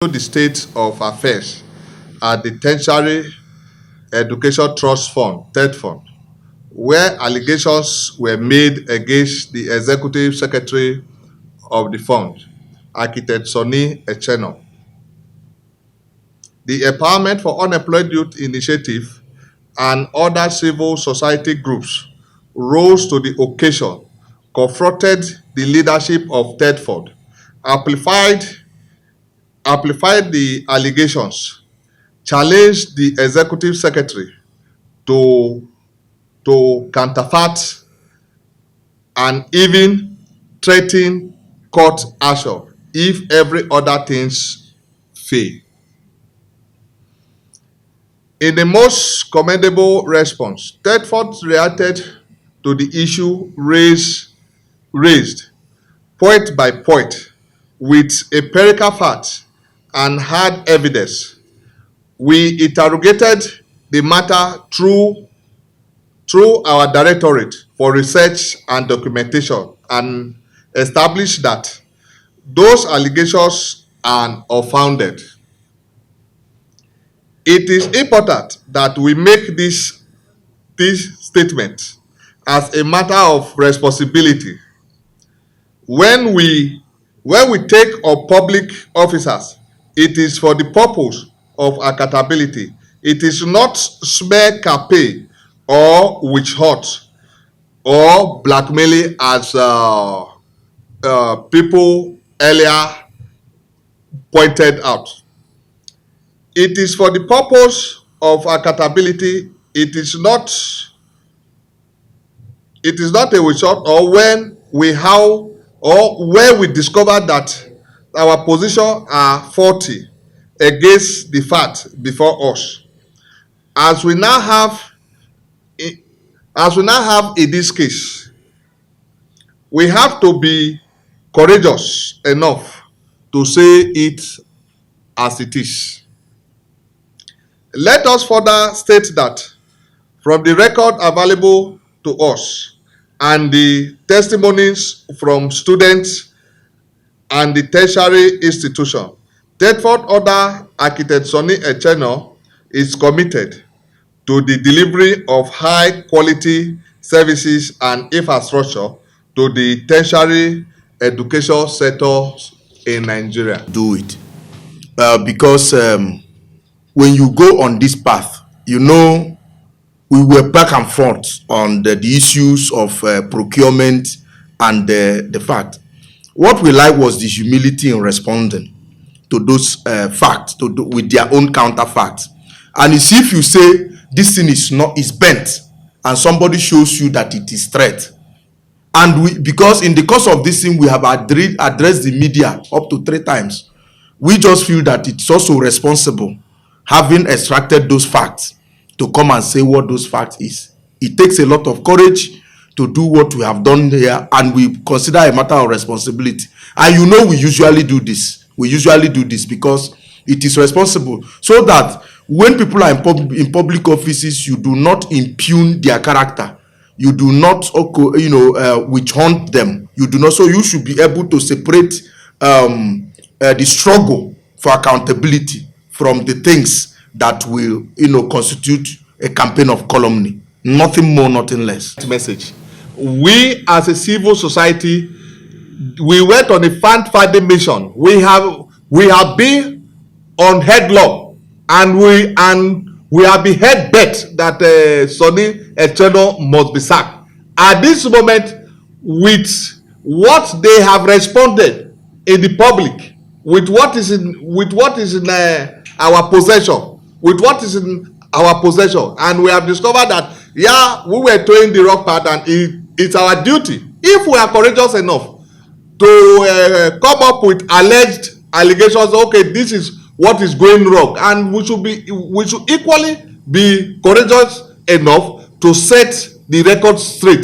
The state of affairs at the Tertiary Education Trust Fund, Tetfund, where allegations were made against the executive secretary of the fund, Architect Sonny Echeno. The Empowerment for Unemployed Youth Initiative and other civil society groups rose to the occasion, confronted the leadership of Tetfund, amplified the allegations, challenged the executive secretary to counterfeit, and even threaten court action if every other things fail. In the most commendable response, Tetfund reacted to the issue raised point by point with empirical facts and hard evidence. We interrogated the matter through our Directorate for Research and Documentation and established that those allegations are unfounded. It is important that we make this statement as a matter of responsibility. When we take up public officers, it is for the purpose of accountability. It is not smear campaign or witch hunt or blackmailing as people earlier pointed out. It is for the purpose of accountability. It is not a witch hunt or when we how or where we discover that our position are faulty against the fact before us. As we now have in this case, we have to be courageous enough to say it as it is. Let us further state that from the record available to us and the testimonies from students and the tertiary institution, Tetfund under Architect Sonny Echeno is committed to the delivery of high quality services and infrastructure to the tertiary education sector in Nigeria. Do it because when you go on this path, you know, we were back and forth on the issues of procurement and the fact. What we like was the humility in responding to those facts with their own counterfacts. And it's if you say this thing is bent and somebody shows you that it is threat. And because in the course of this thing, we have addressed the media up to 3 times. We just feel that it's also responsible, having extracted those facts, to come and say what those facts is. It takes a lot of courage to do what we have done here, and we consider a matter of responsibility. And you know, we usually do this. We usually do this because it is responsible, so that when people are in public offices, you do not impugn their character. You do not, witch hunt them. You do not. So you should be able to separate the struggle for accountability from the things that will, constitute a campaign of calumny. Nothing more, nothing less. Message. We as a civil society, we went on a fact-finding mission. We have been on headlock, and we have been head bet that Sonny Echeno must be sacked. At this moment, with what they have responded in the public, with what is in our possession, and we have discovered that we were towing the wrong path, and it's our duty, if we are courageous enough, to come up with alleged allegations. Okay, this is what is going wrong, and we should equally be courageous enough to set the record straight